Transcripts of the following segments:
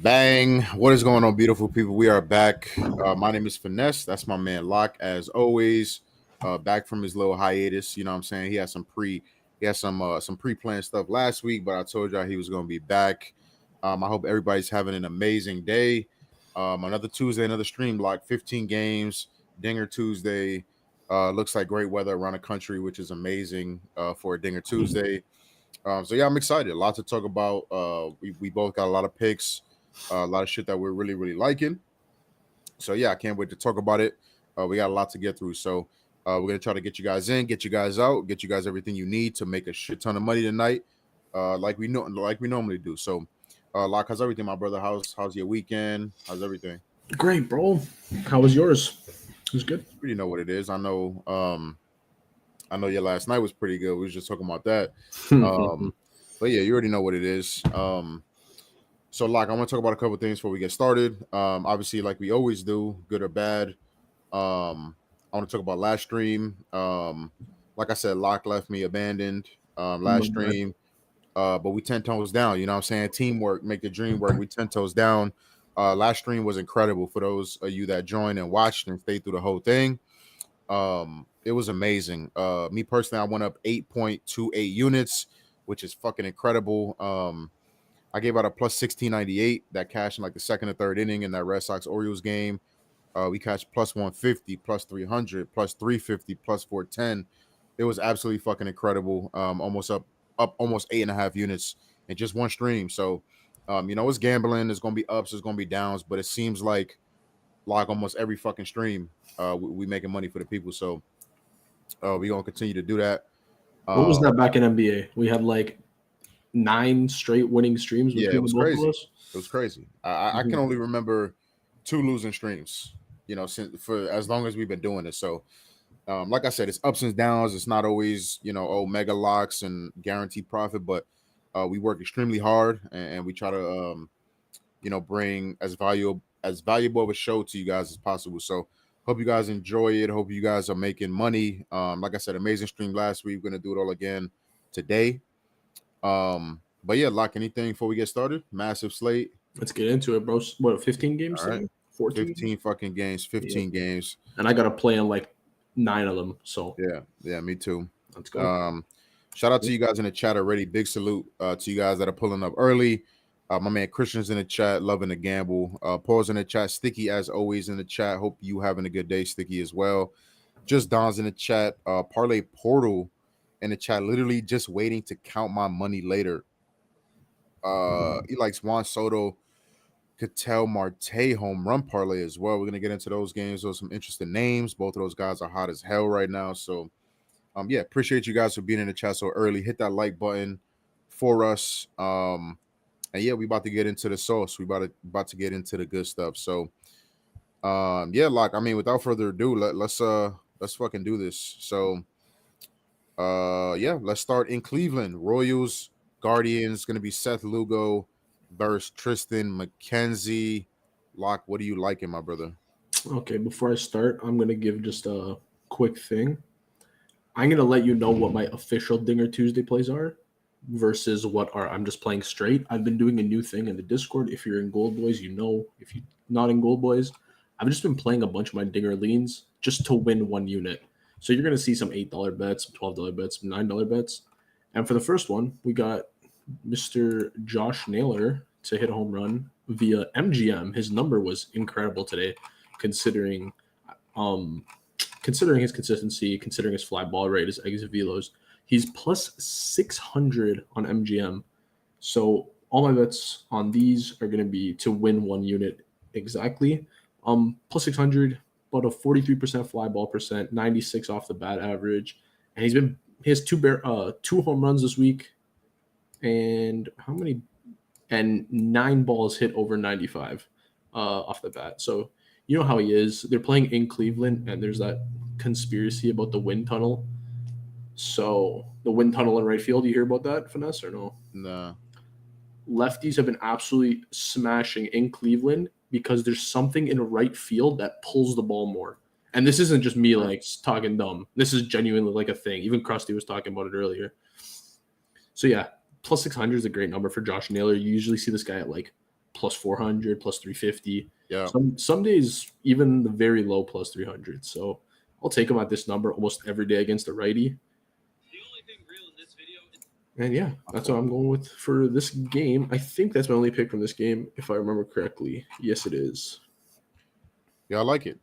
Bang. What is going on, beautiful people? We are back. My name is Finesse. That's my man Locke, as always. Back from his little hiatus. You know what I'm saying? He had some pre-planned stuff last week, but I told y'all he was gonna be back. I hope everybody's having an amazing day. Another Tuesday, another stream block, 15 games, Dinger Tuesday. Looks like great weather around the country, which is amazing for a Dinger Tuesday. So yeah, I'm excited. A lot to talk about. We both got a lot of picks. A lot of shit that we're really, really liking. So yeah, I can't wait to talk about it. We got a lot to get through. So we're gonna try to get you guys in, get you guys out, get you guys everything you need to make a shit ton of money tonight, like we normally do. So, Locke, how's everything, my brother? How's your weekend? How's everything? Great, bro. How was yours? It was good. You know what it is. I know your last night was pretty good. We was just talking about that. But yeah, you already know what it is. So, Locke, I want to talk about a couple of things before we get started. Obviously, like we always do, good or bad. I want to talk about last stream. Like I said, Locke left me abandoned last stream, but we 10 toes down. You know what I'm saying? Teamwork, make the dream work. We 10 toes down. Last stream was incredible for those of you that joined and watched and stayed through the whole thing. It was amazing. Me personally, I went up 8.28 units, which is fucking incredible. I gave out a plus 1698 that cashed in like the second or third inning in that Red Sox Orioles game. We cashed plus 150, plus 300, plus 350, plus 410. It was absolutely fucking incredible. Almost up almost 8.5 units in just one stream. So, it's gambling. There's gonna be ups, there's gonna be downs, but it seems like almost every fucking stream, we making money for the people. So, we gonna continue to do that. What was that back in NBA? We had like 9 straight winning streams between it was both crazy. of us. It was crazy. I can only remember 2 losing streams, since for as long as we've been doing this. So, like I said, it's ups and downs. It's not always, mega locks and guaranteed profit, but we work extremely hard and we try to, bring as valuable of a show to you guys as possible. So, hope you guys enjoy it. Hope you guys are making money. Like I said, amazing stream last week. We're gonna do it all again today. But yeah, Locke, anything before we get started? Massive slate. Let's get into it, bro. What, 15 games? All right. 14? 15 fucking games, 15 games. And I got to play in like 9 of them. So yeah, me too. Let's go. Shout out to you guys in the chat already. Big salute to you guys that are pulling up early. My man Christian's in the chat, loving the gamble. Paul's in the chat. Sticky, as always, in the chat. Hope you having a good day, Sticky, as well. Just Don's in the chat. Parlay Portal in the chat, literally just waiting to count my money later. He likes Juan Soto, Ketel Marte home run parlay as well. We're gonna get into those games. Those are some interesting names. Both of those guys are hot as hell right now. So, appreciate you guys for being in the chat so early. Hit that like button for us. And yeah, we about to get into the sauce. We about to get into the good stuff. So, Locke. I mean, without further ado, let's fucking do this. So, let's start in Cleveland. Royals, Guardians. Going to be Seth Lugo versus Tristan McKenzie. Locke, what are you liking, my brother? Okay, before I start, I'm going to give just a quick thing. I'm going to let you know what my official Dinger Tuesday plays are versus what are I'm just playing straight. I've been doing a new thing in the Discord. If you're in GoldBoys, you know. If you're not in GoldBoys, I've just been playing a bunch of my Dinger leans just to win one unit. So you're going to see some $8 bets, some $12 bets, some $9 bets. And for the first one, we got Mr. Josh Naylor to hit a home run via MGM. His number was incredible today, considering his consistency, considering his fly ball rate, his exit velos. He's plus 600 on MGM. So all my bets on these are going to be to win one unit exactly. Plus 600, about a 43% fly ball percent, 96 off the bat average. And he has 2 home runs this week. And how many? And 9 balls hit over 95 off the bat. So you know how he is. They're playing in Cleveland, and there's that conspiracy about the wind tunnel. So the wind tunnel in right field, you hear about that, Finesse, or no? No. Lefties have been absolutely smashing in Cleveland because there's something in right field that pulls the ball more. And this isn't just me like talking dumb. This is genuinely like a thing. Even Krusty was talking about it earlier. So yeah, plus 600 is a great number for Josh Naylor. You usually see this guy at like plus 400, plus 350. Yeah. Some days even the very low plus 300. So I'll take him at this number almost every day against the righty. And yeah, that's what I'm going with for this game. I think that's my only pick from this game, if I remember correctly. Yes, it is. Yeah, I like it.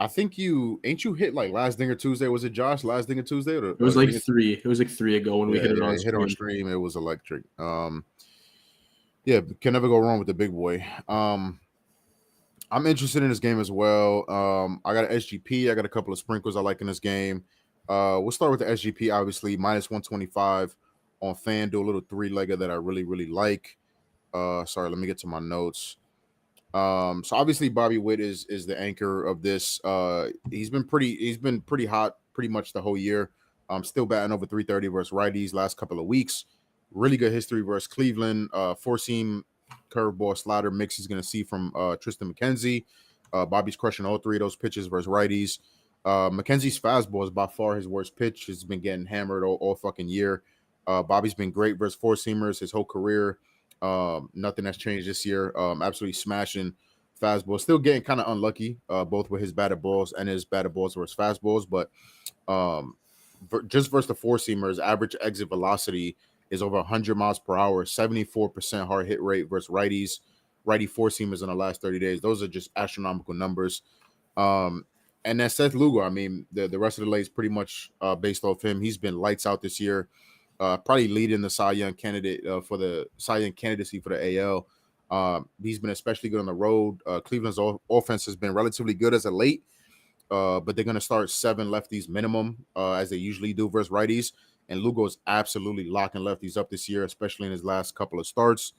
I think you hit like last Dinger Tuesday. Was it Josh last Dinger Tuesday? Or, It was like three. It was like 3 ago when we hit it on hit on stream. stream. It was electric. Yeah, can never go wrong with the big boy. I'm interested in this game as well. I got an SGP. I got a couple of sprinkles I like in this game. We'll start with the SGP, obviously, minus 125 on FanDuel, a little three-legger that I really, really like. Sorry, let me get to my notes. So obviously Bobby Witt is the anchor of this. He's been pretty hot pretty much the whole year. Still batting over 330 versus righties last couple of weeks. Really good history versus Cleveland. Four-seam curveball slider mix he's going to see from Tristan McKenzie. Bobby's crushing all three of those pitches versus righties. McKenzie's fastball is by far his worst pitch. He's been getting hammered all fucking year. Bobby's been great versus four-seamers his whole career. Nothing has changed this year. Absolutely smashing fastball. Still getting kind of unlucky, both with his batted balls and his batted balls versus fastballs. But just versus the four-seamers, average exit velocity is over 100 miles per hour, 74% hard hit rate versus righty four-seamers in the last 30 days. Those are just astronomical numbers. And then Seth Lugo, I mean, the rest of the lay is pretty much based off him. He's been lights out this year. Probably leading the Cy Young candidate for the Cy Young candidacy for the AL. He's been especially good on the road. Cleveland's offense has been relatively good as of late, but they're going to start 7 lefties minimum, as they usually do versus righties. And Lugo's absolutely locking lefties up this year, especially in his last couple of starts.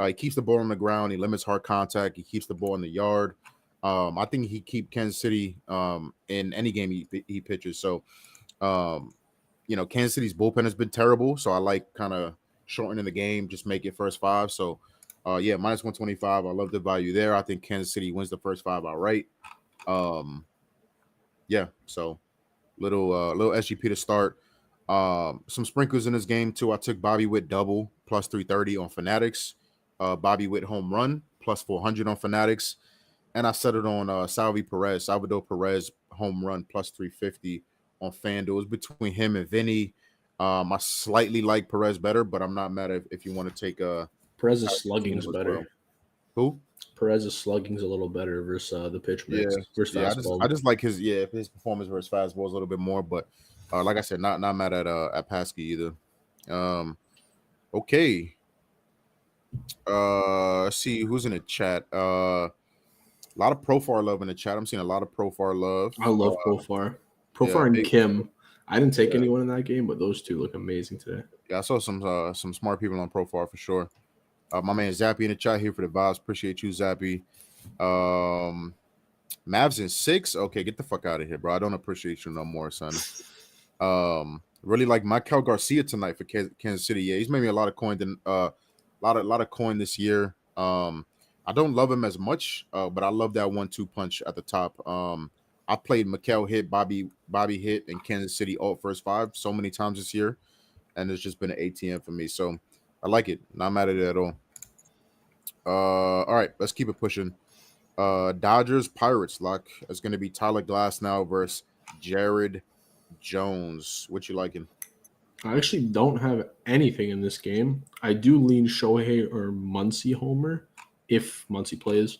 He keeps the ball on the ground. He limits hard contact. He keeps the ball in the yard. I think he keep Kansas City in any game he pitches. So, Kansas City's bullpen has been terrible. So I like kind of shortening the game, just make it first 5. So, minus 125. I love the value there. I think Kansas City wins the first 5 outright. So little SGP to start. Some sprinkles in this game too. I took Bobby Witt double plus 330 on Fanatics. Bobby Witt home run plus 400 on Fanatics. And I set it on Salvador Perez home run plus 350 on FanDuel. It was between him and Vinny. I slightly like Perez better, but I'm not mad if you want to take Perez's slugging is better. Well. Who? Perez's slugging's a little better versus the pitch mix versus fastball. I just like his performance versus fastball is a little bit more, but like I said, not mad at Paskey either. Okay. Let's see who's in the chat. A lot of Profar love in the chat. I'm seeing a lot of Profar love. I love Profar. Profar and Kim. I didn't take anyone in that game, but those two look amazing today. Yeah, I saw some smart people on Profar for sure. My man Zappy in the chat here for the vibes. Appreciate you, Zappy. Mavs in 6. Okay, get the fuck out of here, bro. I don't appreciate you no more, son. Really like Michael Garcia tonight for Kansas City. Yeah, he's made me a lot of coin lot of coin this year. I don't love him as much, but I love that 1-2 punch at the top. I played Mikel hit, Bobby hit, and Kansas City all first 5 so many times this year, and it's just been an ATM for me. So I like it. Not mad at it at all. All right, let's keep it pushing. Dodgers Pirates lock is going to be Tyler Glass now versus Jared Jones. What you liking? I actually don't have anything in this game. I do lean Shohei or Muncy homer if Muncy plays.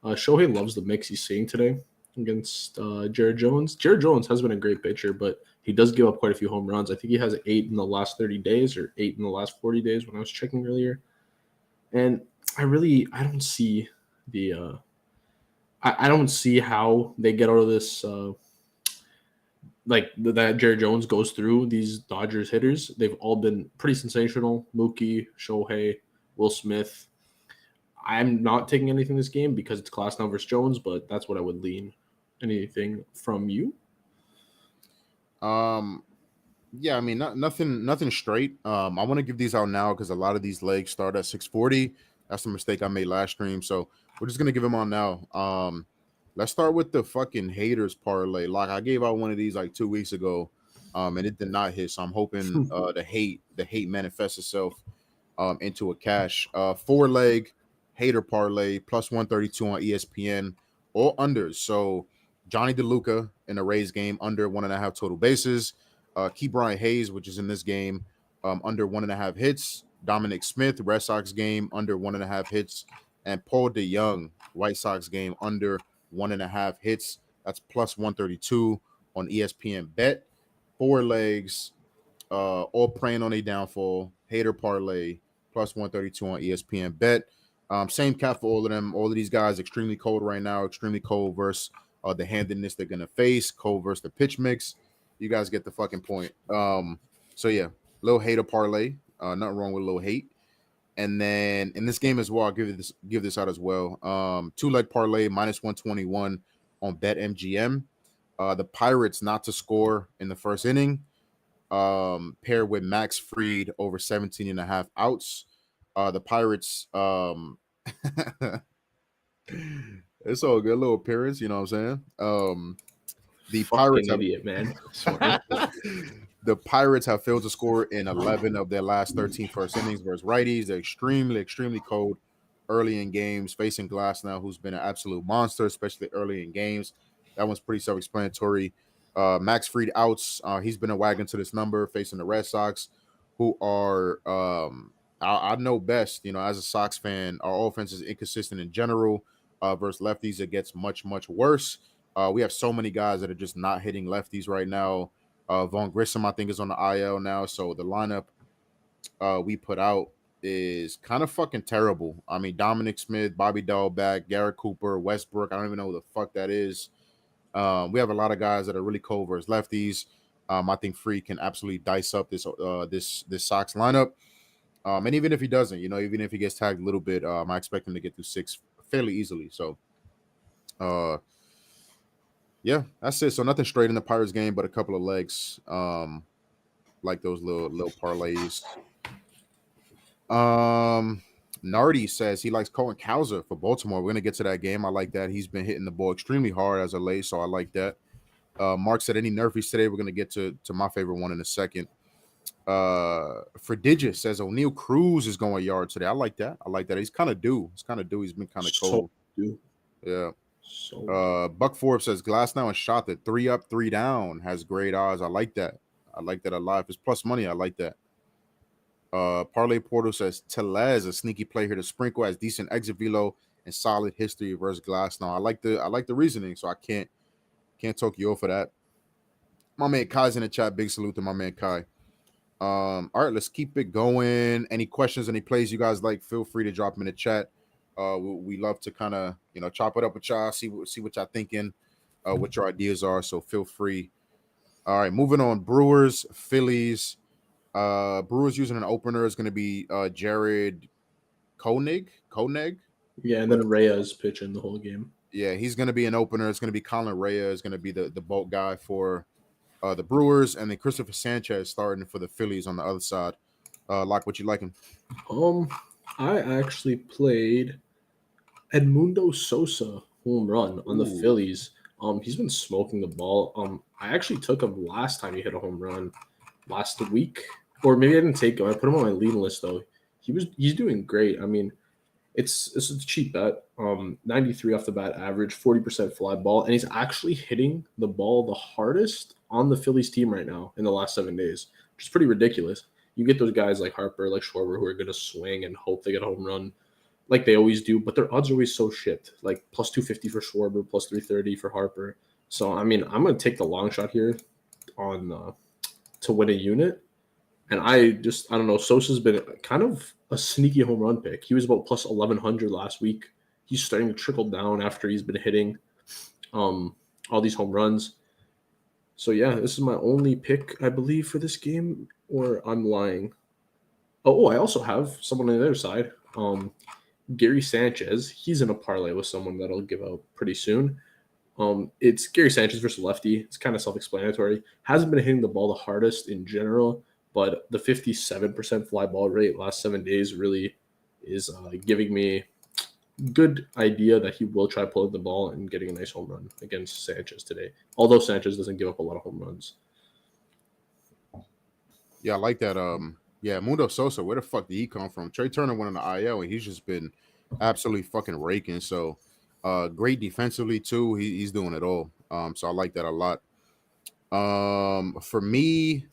Shohei loves the mix he's seeing today against Jared Jones. Jared Jones has been a great pitcher, but he does give up quite a few home runs. I think he has 8 in the last 30 days or 8 in the last 40 days when I was checking earlier. And I don't see the I don't see how they get out of this that Jared Jones goes through these Dodgers hitters. They've all been pretty sensational. Mookie, Shohei, Will Smith. I'm not taking anything this game because it's Glass now versus Jones, but that's what I would lean. Anything from you? Yeah, I mean, nothing straight. I want to give these out now because a lot of these legs start at 640. That's the mistake I made last stream. So we're just gonna give them on now. Let's start with the fucking haters parlay. Like I gave out one of these like 2 weeks ago, and it did not hit. So I'm hoping the hate manifests itself into a cash. 4-leg hater parlay plus 132 on ESPN, all unders. So Johnny DeLuca in a Rays game under 1.5 total bases. Key Brian Hayes, which is in this game, under 1.5 hits. Dominic Smith, Red Sox game, under 1.5 hits. And Paul DeYoung, White Sox game, under 1.5 hits. That's plus 132 on ESPN Bet. 4 legs, all praying on a downfall. Hater parlay, plus 132 on ESPN Bet. Same cap for all of them. All of these guys extremely cold right now. Extremely cold versus the handedness they're gonna face. Cold versus the pitch mix. You guys get the fucking point. So yeah, little hater parlay. Nothing wrong with a little hate. And then in this game as well, I'll give this out as well. 2-leg parlay minus 121 on BetMGM. The Pirates not to score in the first inning. Paired with Max Fried over 17.5 outs. The Pirates, it's all good, little appearance, you know what I'm saying? The Pirates have, idiot, man. the Pirates have failed to score in 11 of their last 13 first innings versus righties. They're extremely, extremely cold early in games, facing Glasnow, who's been an absolute monster, especially early in games. That one's pretty self-explanatory. Max Fried outs. He's been a wagon to this number, facing the Red Sox, who are I know best. You know, as a Sox fan, our offense is inconsistent in general. Versus lefties, it gets much, much worse. We have so many guys that are just not hitting lefties right now. Vaughn Grissom, I think, is on the IL now. So the lineup we put out is kind of fucking terrible. I mean, Dominic Smith, Bobby Dahlback, Garrett Cooper, Westbrook. I don't even know who the fuck that is. We have a lot of guys that are really cold versus lefties. I think Free can absolutely dice up this Sox lineup. And even if he doesn't, you know, even if he gets tagged a little bit, I expect him to get through 6 fairly easily. So, yeah, that's it. So nothing straight in the Pirates game, but a couple of legs, like those little parlays. Nardi says he likes Cohen Cowser for Baltimore. We're gonna get to that game. I like that. He's been hitting the ball extremely hard as of late, so I like that. Mark said any nerfies today. We're gonna get to my favorite one in a second. Prodigious says O'Neal Cruz is going yard today. I like that. He's kind of due. He's been kind of cold. Yeah. Buck Forbes says Glasnow and Shot 3 up, 3 down has great odds. I like that. I like that a lot. If it's plus money, I like that. Parlay Portal says Telez, a sneaky play here to sprinkle, has decent exit velo and solid history versus Glasnow. I like the reasoning, so I can't talk you for that. My man Kai's in the chat. Big salute to my man Kai. All right, let's keep it going. Any questions, any plays you guys like, feel free to drop them in the chat. We love to kind of, you know, chop it up with y'all, see what y'all thinking, what your ideas are. So feel free. All right, moving on. Brewers, Phillies. Brewers using an opener is going to be Jared Koenig. Yeah, and then Reyes pitching the whole game. Yeah, he's going to be an opener. It's going to be Colin Reyes is going to be the bulk guy for the Brewers, and then Christopher Sanchez starting for the Phillies on the other side. Like, what you liking? I actually played Edmundo Sosa home run on the Phillies. He's been smoking the ball. I actually took him last time he hit a home run last week, or maybe I didn't take him. I put him on my lead list though. He's doing great. I mean, it's a cheap bet. 93 off the bat average, 40% fly ball, and he's actually hitting the ball the hardest on the Phillies team right now in the last 7 days, which is pretty ridiculous. You get those guys like Harper, like Schwarber, who are going to swing and hope they get a home run like they always do, but their odds are always so shit. Like plus 250 for Schwarber, plus 330 for Harper. So, I mean, I'm going to take the long shot here on to win a unit. And I don't know, Sosa's been kind of a sneaky home run pick. He was about plus 1,100 last week. He's starting to trickle down after he's been hitting all these home runs. So, yeah, this is my only pick, I believe, for this game, or I'm lying. Oh, I also have someone on the other side, Gary Sanchez. He's in a parlay with someone that I'll give out pretty soon. It's Gary Sanchez versus lefty. It's kind of self-explanatory. Hasn't been hitting the ball the hardest in general, but the 57% fly ball rate last 7 days really is giving me good idea that he will try pulling the ball and getting a nice home run against Sanchez today. Although Sanchez doesn't give up a lot of home runs. Yeah, I like that. Yeah, Mundo Sosa, where the fuck did he come from? Trey Turner went on the IL, and he's just been absolutely fucking raking. So, great defensively too. He's doing it all. So I like that a lot. For me,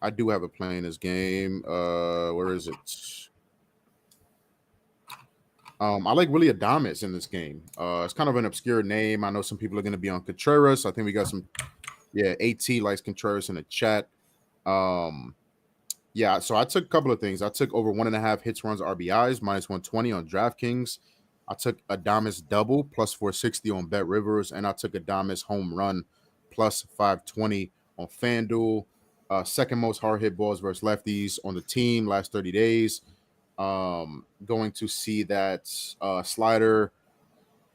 I do have a play in this game. Where is it? I like Willie Adames in this game. It's kind of an obscure name. I know some people are going to be on Contreras. I think we got some, AT likes Contreras in the chat. Yeah, so I took a couple of things. I took over 1.5 hits, runs, RBIs, minus 120 on DraftKings. I took Adames double, plus 460 on Bet Rivers, and I took Adames home run, plus 520 on FanDuel. Second most hard hit balls versus lefties on the team last 30 days. Going to see that slider,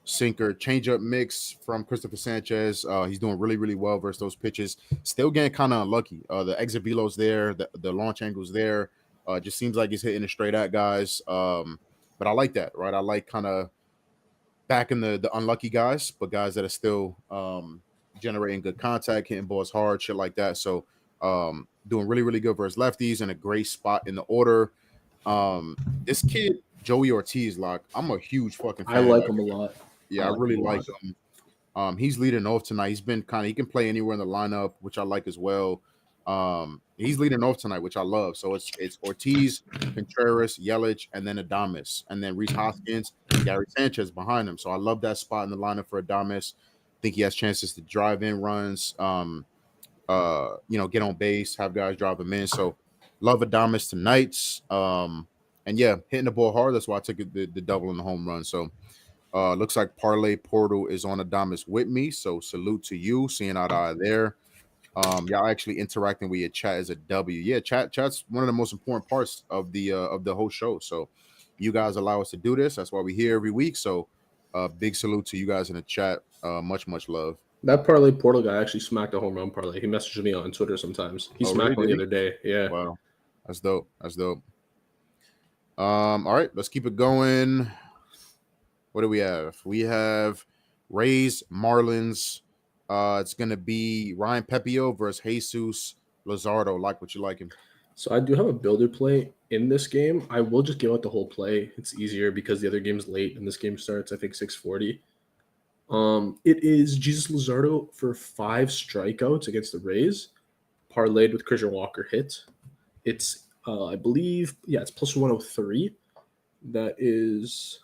sinker, changeup mix from Christopher Sanchez. He's doing really, really well versus those pitches. Still getting kind of unlucky. The exit velo's there, the launch angle's there. Just seems like he's hitting it straight at guys. But I like that, right? I like kind of backing the unlucky guys, but guys that are still generating good contact, hitting balls hard, shit like that. So doing really, really good versus lefties and a great spot in the order. This kid, Joey Ortiz, like, I'm a huge fucking fan. I like him a lot. Yeah, I really like him. He's leading off tonight. He's been he can play anywhere in the lineup, which I like as well. He's leading off tonight, which I love. So it's Ortiz, Contreras, Yelich, and then Adames, and then Rhys Hoskins and Gary Sanchez behind him. So I love that spot in the lineup for Adames. I think he has chances to drive in runs, get on base, have guys drive him in. So love Adames tonight. And yeah, hitting the ball hard. That's why I took the double and the home run. So looks like Parlay Portal is on Adames with me. So salute to you, seeing eye to eye there. Y'all actually interacting with your chat is a W. Yeah, chat's one of the most important parts of the whole show. So you guys allow us to do this. That's why we're here every week. So big salute to you guys in the chat. Much love. That Parlay Portal guy actually smacked a home run parlay. He messages me on Twitter sometimes. He smacked one the other day. Yeah. Wow. That's dope. All right, let's keep it going. What do we have? We have Rays, Marlins. It's going to be Ryan Pepio versus Jesus Luzardo. Like what you like him. So I do have a builder play in this game. I will just give out the whole play. It's easier because the other game's late and this game starts, I think, 6:40. It is Jesus Luzardo for 5 strikeouts against the Rays, parlayed with Christian Walker hit. It's, I believe, it's plus 103. That is,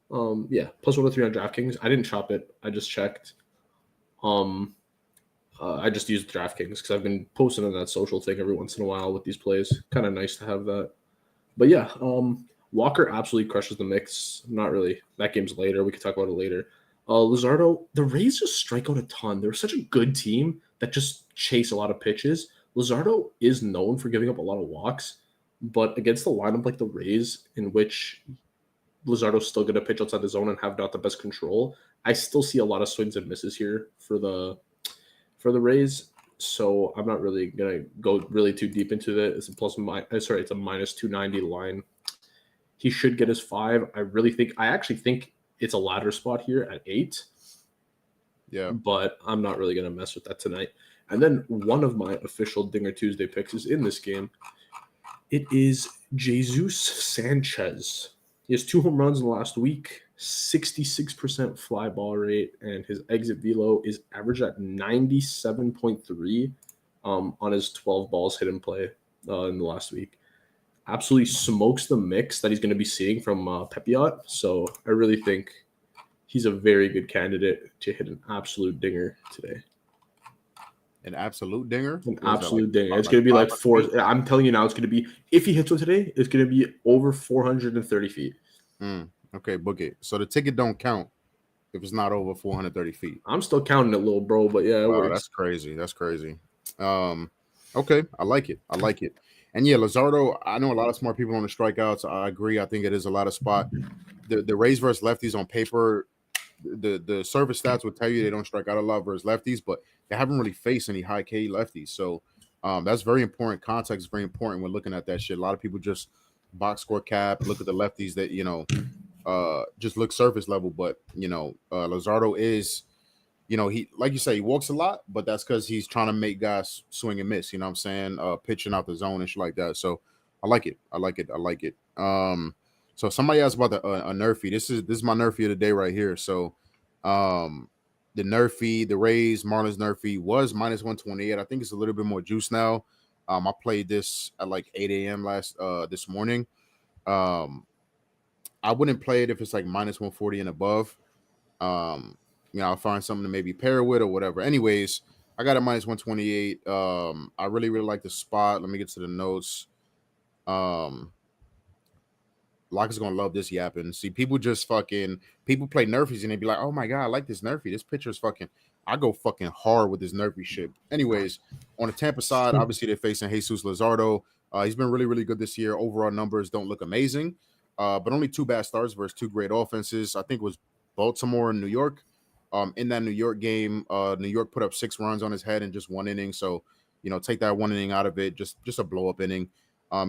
plus 103 on DraftKings. I didn't chop it. I just checked. I just used DraftKings because I've been posting on that social thing every once in a while with these plays. Kind of nice to have that. But yeah, Walker absolutely crushes the mix. Not really. That game's later. We could talk about it later. Luzardo, the Rays just strike out a ton. They're such a good team that just chase a lot of pitches. Luzardo is known for giving up a lot of walks, but against the lineup like the Rays, in which Luzardo's still going to pitch outside the zone and have not the best control, I still see a lot of swings and misses here for the Rays. So I'm not really going to go really too deep into it. It's a minus 290 line. He should get his 5. I actually think it's a ladder spot here at 8. Yeah. But I'm not really going to mess with that tonight. And then one of my official Dinger Tuesday picks is in this game. It is Jesus Sanchez. He has 2 home runs in the last week, 66% fly ball rate, and his exit velo is averaged at 97.3 on his 12 balls hit in play in the last week. Absolutely smokes the mix that he's going to be seeing from Pepiot. So I really think he's a very good candidate to hit an absolute dinger today. An absolute dinger? An absolute dinger. It's going to be like 4. I'm telling you now, it's going to be, if he hits one today, it's going to be over 430 feet. Okay, book it. So the ticket don't count if it's not over 430 feet. I'm still counting it, little bro, but yeah, it works. That's crazy. Okay, I like it. And yeah, Luzardo, I know a lot of smart people on the strikeouts. I agree. I think it is a lot of spot. The Rays versus lefties on paper, the service stats would tell you they don't strike out a lot versus lefties, but they haven't really faced any high K lefties. So that's very important. Context is very important when looking at that shit. A lot of people just box score cap, look at the lefties that, just look surface level. But, Luzardo is, he, like you say, he walks a lot, but that's because he's trying to make guys swing and miss. You know what I'm saying? Pitching out the zone and shit like that. So I like it. I like it. I like it. So somebody asked about a nerfy. This is my nerfy of the day right here. So, the nerfy, the Rays Marlins nerfy was minus 128. I think it's a little bit more juice now. I played this at like 8 a.m. this morning. I wouldn't play it if it's like minus 140 and above. I'll find something to maybe pair it with or whatever. Anyways, I got a minus 128. I really, really like the spot. Let me get to the notes. Locke is gonna love this yapping. See, people play nerfies and they be like, "Oh my god, I like this nerfy. This pitcher is fucking." I go fucking hard with this nerfy shit. Anyways, on the Tampa side, obviously they're facing Jesus Luzardo. He's been really, really good this year. Overall numbers don't look amazing, but only 2 bad starts versus 2 great offenses. I think it was Baltimore and New York. In that New York game, New York put up 6 runs on his head in just 1 inning. So, take that 1 inning out of it, just a blow up inning.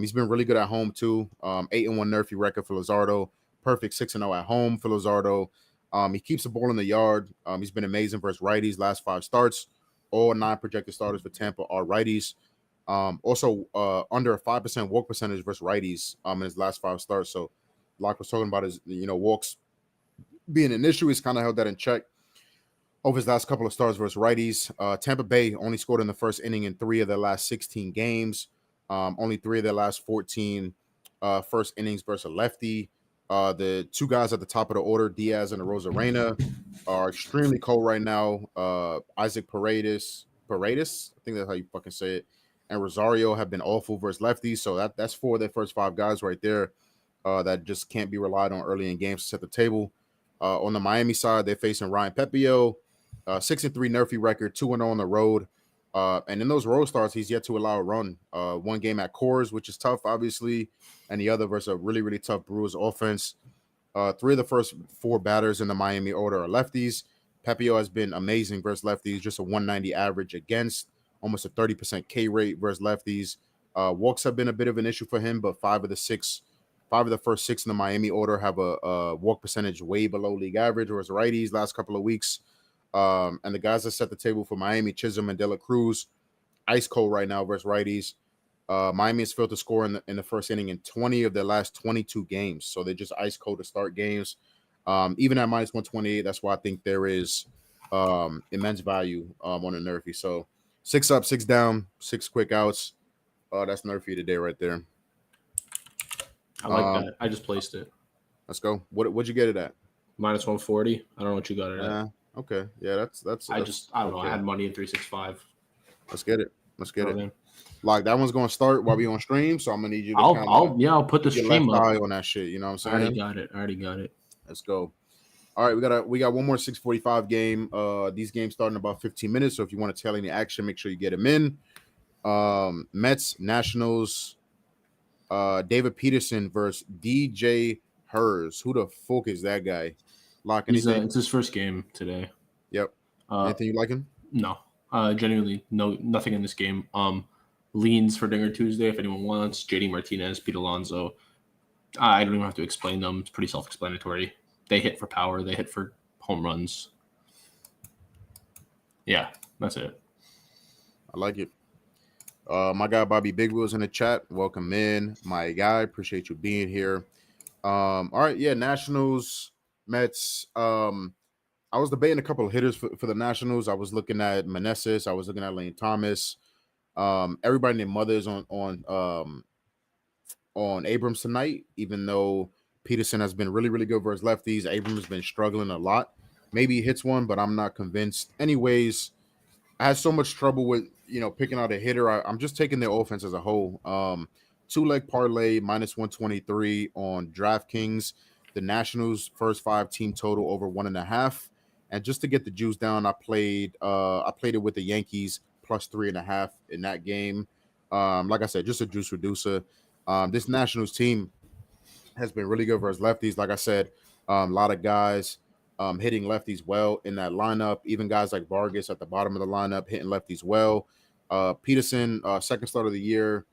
He's been really good at home too. 8-1 nerfy record for Luzardo. Perfect 6-0 at home for Luzardo. He keeps the ball in the yard. He's been amazing versus righties last 5 starts. All 9 projected starters for Tampa are righties. Also, under a 5% walk percentage versus righties in his last 5 starts. So, Locke was talking about his walks being an issue. He's kind of held that in check over his last couple of starts versus righties. Tampa Bay only scored in the first inning in 3 of their last 16 games. Only 3 of their last 14 first innings versus a lefty. The 2 guys at the top of the order, Diaz and Arozarena, are extremely cold right now. Isaac Paredes, I think that's how you fucking say it, and Rosario have been awful versus lefties. So that's 4 of their first 5 guys right there that just can't be relied on early in games to set the table. On the Miami side, they're facing Ryan Pepio, 6-3 nerfy record, 2-0 on the road. And in those road starts, he's yet to allow a run. 1 game at Coors, which is tough, obviously, and the other versus a really, really tough Brewers offense. 3 of the first 4 batters in the Miami order are lefties. Pepio has been amazing versus lefties, just a 190 average against, almost a 30% K rate versus lefties. Walks have been a bit of an issue for him, but 5 of the first 6 in the Miami order have a walk percentage way below league average, whereas righties last couple of weeks. And the guys that set the table for Miami, Chisholm and De La Cruz, ice cold right now versus righties. Miami has failed to score in the first inning in 20 of their last 22 games. So they're just ice cold to start games. Even at minus 128, that's why I think there is immense value on a nerfy. So 6 up, 6 down, 6 quick outs. That's nerfy today right there. I like that. I just placed it. Let's go. What'd you get it at? Minus 140. I don't know what you got it at. Okay. Yeah, that's I don't know. I had money in 365. Let's get it. Man. Like that one's gonna start while we on stream, so I'm gonna need you to I'll put the stream up eye on that shit. You know what I'm saying? I already got it. Let's go. All right, we got one more 6:45 game. These games start in about 15 minutes. So if you want to tell any action, make sure you get them in. Mets, Nationals, David Peterson versus DJ Hers. Who the fuck is that guy? Lock anything? It's his first game today. Yep. Anything you like him? No. Genuinely, nothing in this game. Leans for Dinger Tuesday if anyone wants. JD Martinez, Pete Alonso. I don't even have to explain them. It's pretty self-explanatory. They hit for power. They hit for home runs. Yeah, that's it. I like it. My guy Bobby Big Wheels in the chat. Welcome in, my guy. Appreciate you being here. All right, yeah, Nationals, Mets. I was debating a couple of hitters for the Nationals. I was looking at Meneses. I was looking at Lane Thomas. Everybody and their mothers on Abrams tonight, even though Peterson has been really, really good versus lefties. Abrams has been struggling a lot. Maybe he hits one, but I'm not convinced. Anyways, I had so much trouble with picking out a hitter. I'm just taking their offense as a whole. 2-leg parlay minus 123 on DraftKings. The Nationals first 5 team total over 1.5. And just to get the juice down, I played it with the Yankees plus 3.5 in that game. Like I said, just a juice reducer. This Nationals team has been really good versus lefties. Like I said, a lot of guys hitting lefties well in that lineup. Even guys like Vargas at the bottom of the lineup hitting lefties well. Peterson, second start of the year.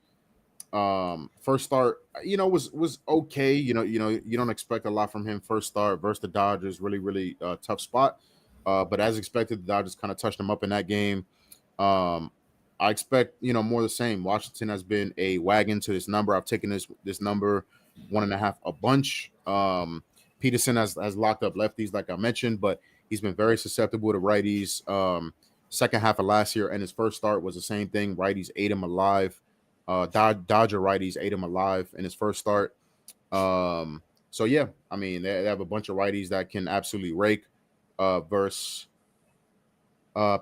First start, was okay. You don't expect a lot from him. First start versus the Dodgers, really, really tough spot. But as expected, the Dodgers kind of touched them up in that game. Um, I expect, more of the same. Washington has been a wagon to this number. I've taken this number 1.5 a bunch. Peterson has locked up lefties, like I mentioned, but he's been very susceptible to righties. Second half of last year and his first start was the same thing. Righties ate him alive. Dodger righties ate him alive in his first start. So yeah, I mean, they have a bunch of righties that can absolutely rake. Versus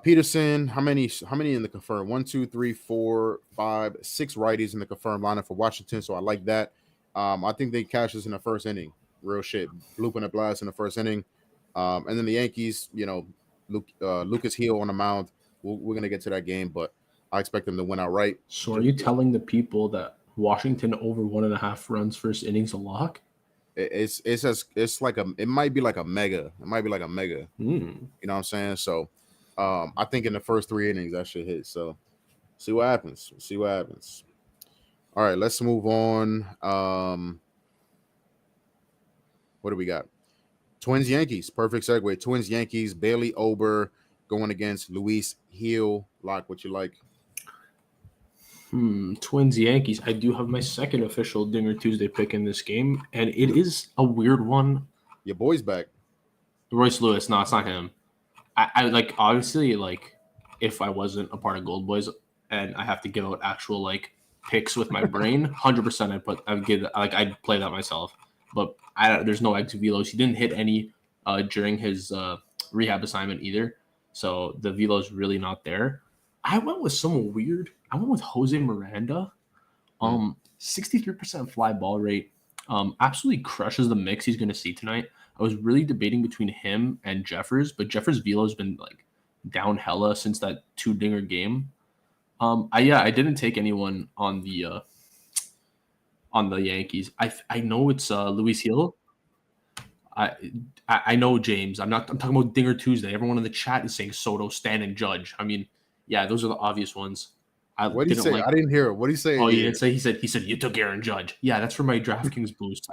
Peterson, how many in the confirmed? 1, 2, 3, 4, 5, 6 righties in the confirmed lineup for Washington. So I like that. I think they cash this in the first inning. Real shit. Blooping a blast in the first inning. And then the Yankees, Lucas Hill on the mound. We're gonna get to that game, but I expect them to win outright. So are you telling the people that Washington over 1.5 runs first inning's a lock? It might be like a mega. It might be like a mega. Mm. You know what I'm saying? So I think in the first 3 innings that should hit. So see what happens. All right, let's move on. What do we got? Twins Yankees. Perfect segue. Twins Yankees. Bailey Ober going against Luis Hill. Lock, what you like? Twins Yankees. I do have my second official Dinger Tuesday pick in this game, and it is a weird one. Your boy's back. Royce Lewis. No, it's not him. I like, obviously, like, if I wasn't a part of GoldBoys and I have to give out actual like picks with my brain, 100% I'd play that myself. But there's no exit velos. He didn't hit any during his rehab assignment either, so the velo's really not there. I went with Jose Miranda. 63% fly ball rate. Absolutely crushes the mix he's going to see tonight. I was really debating between him and Jeffers, but Jeffers' velo's been like down hella since that 2-dinger game. I didn't take anyone on the Yankees. I know it's Luis Hill. I know James. I'm talking about Dinger Tuesday. Everyone in the chat is saying Soto, Stan, and Judge. I mean, yeah, those are the obvious ones. What did he say? I didn't hear it. What did he say? Oh, you didn't say. He said you took Aaron Judge. Yeah, that's for my DraftKings boost.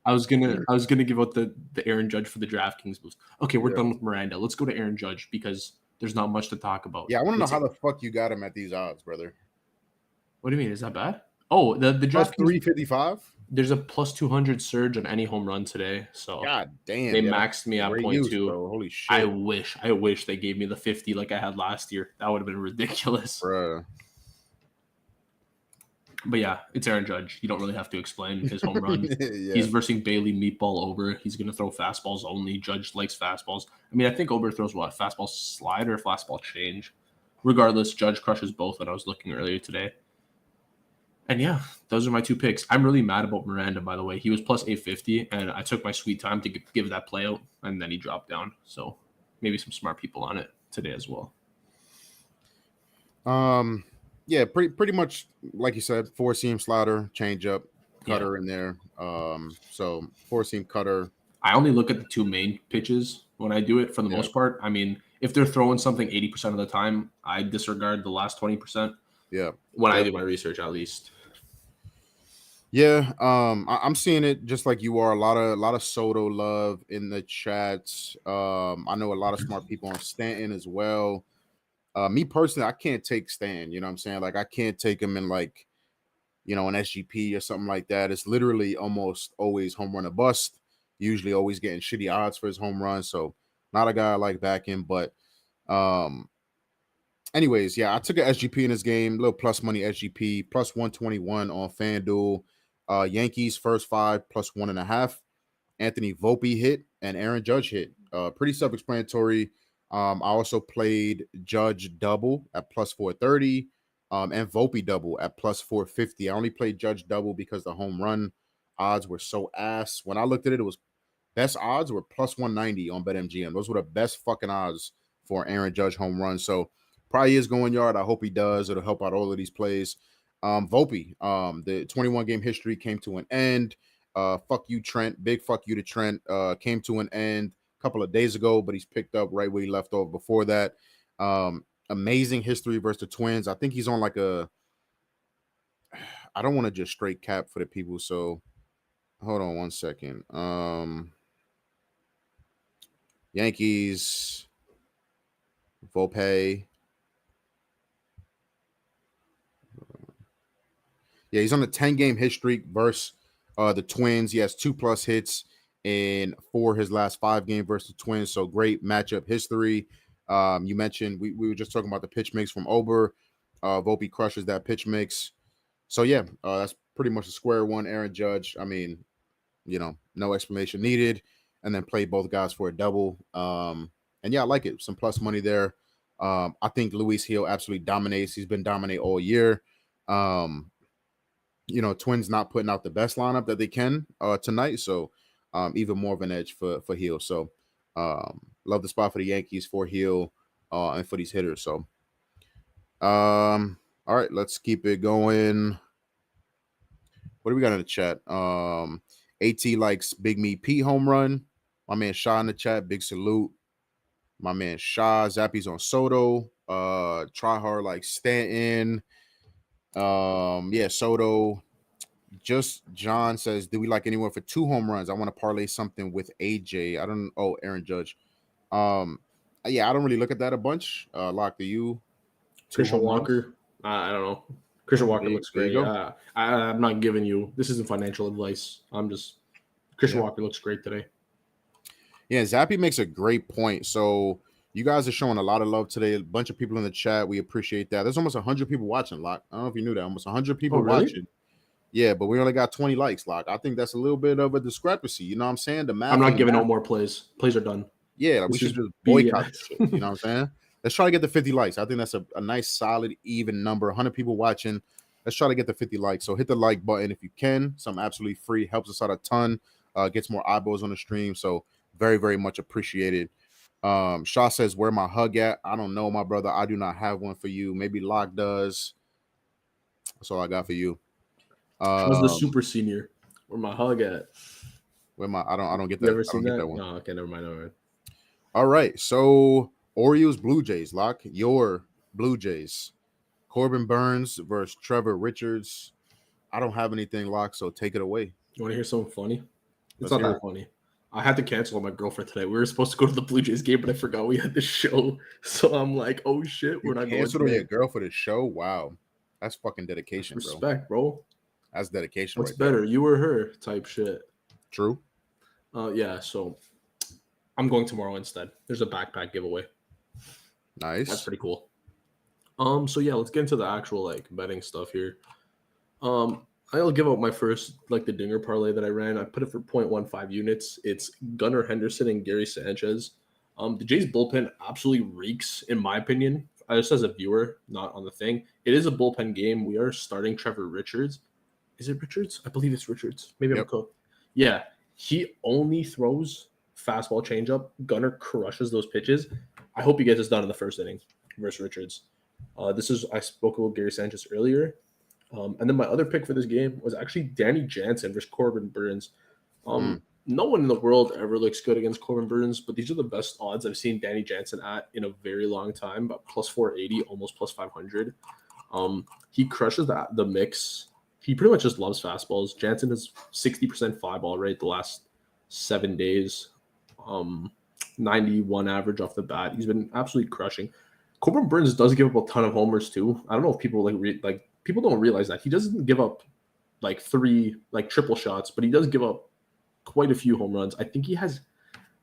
I was gonna give out the Aaron Judge for the DraftKings boost. Okay, we're done with Miranda. Let's go to Aaron Judge because there's not much to talk about. Yeah, I want to know how the fuck you got him at these odds, brother. What do you mean? Is that bad? Oh, the DraftKings 355. There's a plus 200 surge on any home run today. So God damn, they maxed me at 0.2. Holy shit! I wish they gave me the 50 like I had last year. That would have been ridiculous. Bruh. But yeah, it's Aaron Judge. You don't really have to explain his home run. Yeah. He's versing Bailey meatball Ober. He's going to throw fastballs only. Judge likes fastballs. I mean, I think Ober throws what? Fastball slide or fastball change? Regardless, Judge crushes both when I was looking earlier today. And yeah, those are my 2 picks. I'm really mad about Miranda, by the way. He was plus 850, and I took my sweet time to give that play out, and then he dropped down. So maybe some smart people on it today as well. Yeah, pretty much like you said, 4-seam slider, changeup, cutter in there. So 4-seam cutter. I only look at the 2 main pitches when I do it for the most part. I mean, if they're throwing something 80% of the time, I disregard the last 20%. Yeah. When I do my research, at least. Yeah, I'm seeing it just like you are. A lot of Soto love in the chats. I know a lot of smart people on Stanton as well. Me personally, I can't take Stan. You know what I'm saying? Like I can't take him in like, an SGP or something like that. It's literally almost always home run or bust. Usually always getting shitty odds for his home run. So not a guy I like backing. But anyways, yeah, I took an SGP in this game. Little plus money SGP plus 121 on FanDuel. Yankees first 5 plus 1.5. Anthony Volpe hit and Aaron Judge hit. Pretty self-explanatory. I also played Judge double at plus 430 and Volpe double at plus 450. I only played Judge double because the home run odds were so ass. When I looked at it, it was best odds were plus 190 on BetMGM. Those were the best fucking odds for Aaron Judge home run. So probably is going yard. I hope he does. It'll help out all of these plays. Volpe, the 21 game history came to an end. Fuck you, Trent. Big fuck you to Trent. Came to an end a couple of days ago, but he's picked up right where he left off before that. Amazing history versus the Twins. I think he's on like I don't want to just straight cap for the people. So hold on one second. Yankees. Volpe. Yeah, he's on a 10-game hit streak versus the Twins. He has 2+ hits in 4 his last 5 games versus the Twins. So great matchup history. You mentioned we were just talking about the pitch mix from Ober. Volpe crushes that pitch mix. So yeah, that's pretty much a square one. Aaron Judge, I mean, no explanation needed. And then play both guys for a double. And yeah, I like it. Some plus money there. I think Luis Gil absolutely dominates. He's been dominate all year. Twins not putting out the best lineup that they can tonight. So even more of an edge for Gil. So love the spot for the Yankees for Gil and for these hitters. So all right, let's keep it going. What do we got in the chat? AT likes Big Me Pete home run. My man Shaw in the chat, big salute. My man Shaw, Zappy's on Soto. Try hard like Stanton. Yeah, Soto. Just John says, do we like anyone for 2 home runs? I want to parlay something with AJ. Aaron Judge. Yeah, I don't really look at that a bunch. Lock, do you? Christian Walker. I don't know. Christian Walker looks great. I'm not giving you. This isn't financial advice. Christian Walker looks great today. Yeah, Zappy makes a great point. So you guys are showing a lot of love today. A bunch of people in the chat. We appreciate that. There's almost 100 people watching, Lock. I don't know if you knew that. Almost 100 people watching. Yeah, but we only got 20 likes, Lock. I think that's a little bit of a discrepancy. You know what I'm saying? The math. I'm not giving out more plays. Plays are done. Yeah, we should just boycott this shit. You know what I'm saying? Let's try to get the 50 likes. I think that's a nice, solid, even number. 100 people watching. Let's try to get the 50 likes. So hit the like button if you can. Something absolutely free. Helps us out a ton. Gets more eyeballs on the stream. So very, very much appreciated. Shaw says, where my hug at? I don't know, my brother. I do not have one for you. Maybe Locke does. That's all I got for you. How's the super senior? Where my hug at? I don't get that. You ever seen that? One. No, okay, never mind. All right. So Orioles, Blue Jays, Lock. Your Blue Jays. Corbin Burns versus Trevor Richards. I don't have anything, Lock, so take it away. You want to hear something funny? It's not that funny. I had to cancel on my girlfriend today. We were supposed to go to the Blue Jays game, but I forgot we had the show. So I'm like, oh shit, we're not going to. Canceled on your girl for the show? Wow. That's fucking dedication, Respect, bro. That's dedication. What's better, there. You or her type shit? True. Yeah, so I'm going tomorrow instead. There's a backpack giveaway. Nice. That's pretty cool. So yeah, let's get into the actual betting stuff here. I'll give out my first the dinger parlay that I ran. I put it for 0.15 units. It's Gunnar Henderson and Gary Sanchez. The Jays bullpen absolutely reeks, in my opinion. Just as a viewer, not on the thing. It is a bullpen game. We are starting Trevor Richards. Is it Richards? I believe it's Richards. Maybe I'm cooked. Yeah, he only throws fastball changeup. Gunnar crushes those pitches. I hope he gets this done in the first inning versus Richards. I spoke with Gary Sanchez earlier. And then my other pick for this game was actually Danny Jansen versus Corbin Burns. No one in the world ever looks good against Corbin Burns, but these are the best odds I've seen Danny Jansen at in a very long time, about plus 480, almost plus 500. He crushes the mix. He pretty much just loves fastballs. Jansen has 60% fly ball rate the last 7 days, 91 average off the bat. He's been absolutely crushing. Corbin Burns does give up a ton of homers too. I don't know if people people don't realize that he doesn't give up 3 triple shots, but he does give up quite a few home runs. I think he has.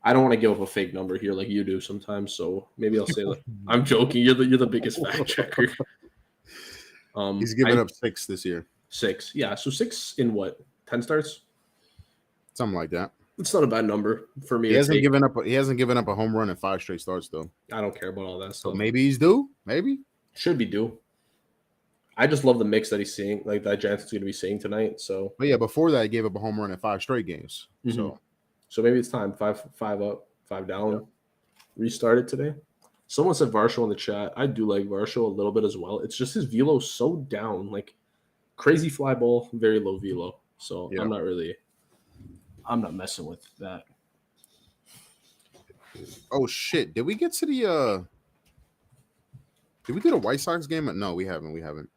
I don't want to give up a fake number here like you do sometimes, so maybe I'll say I'm joking. You're the biggest fact checker. He's given up 6 this year. 6, yeah. So 6 in what? 10 starts? Something like that. It's not a bad number for me. He hasn't given up a home run in 5 straight starts though. I don't care about all that stuff. So maybe he's due. Maybe should be due. I just love the mix that he's seeing, that Jansen's going to be seeing tonight. So, but yeah, before that, he gave up a home run in 5 straight games. Mm-hmm. So maybe it's time 5 up, 5 down. Yep. Restart it today. Someone said Varsho in the chat. I do like Varsho a little bit as well. It's just his velo so down, crazy fly ball, very low velo. So yep. I'm not messing with that. Oh shit! Did we get to the? Did we do the White Sox game? No, we haven't.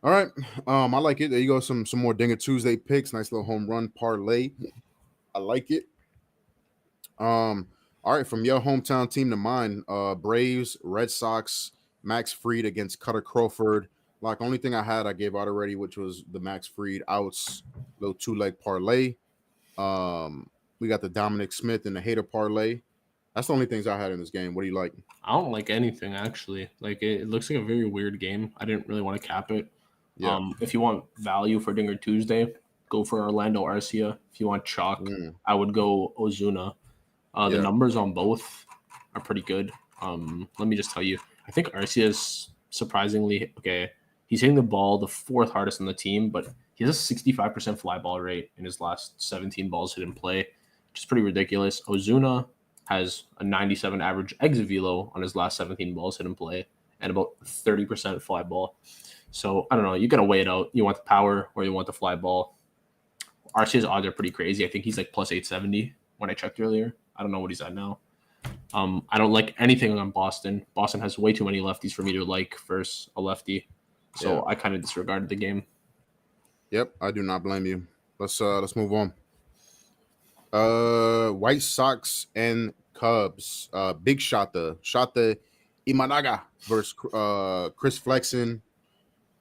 All right. I like it. There you go. Some more Dinger Tuesday picks. Nice little home run parlay. I like it. All right, from your hometown team to mine, Braves, Red Sox, Max Fried against Cutter Crawford. Like, only thing I gave out already, which was the Max Fried outs, little 2-leg parlay. We got the Dominic Smith and the Hater parlay. That's the only things I had in this game. What do you like? I don't like anything actually. Like it looks like a very weird game. I didn't really want to cap it. Yeah. If you want value for Dinger Tuesday, go for Orlando Arcia. If you want chalk, I would go Ozuna. The numbers on both are pretty good. Let me just tell you, I think Arcia is surprisingly okay. He's hitting the ball the fourth hardest on the team, but he has a 65% fly ball rate in his last 17 balls hit in play, which is pretty ridiculous. Ozuna has a 97 average exit velo on his last 17 balls hit in play and about 30% fly ball. So I don't know. You got to weigh it out. You want the power or you want the fly ball. Arcia's odds are pretty crazy. I think he's like plus 870 when I checked earlier. I don't know what he's at now. I don't like anything on Boston. Boston has way too many lefties for me to like versus a lefty. So I kind of disregarded the game. Yep, I do not blame you. Let's move on. White Sox and Cubs. Big Shota Imanaga versus Chris Flexen.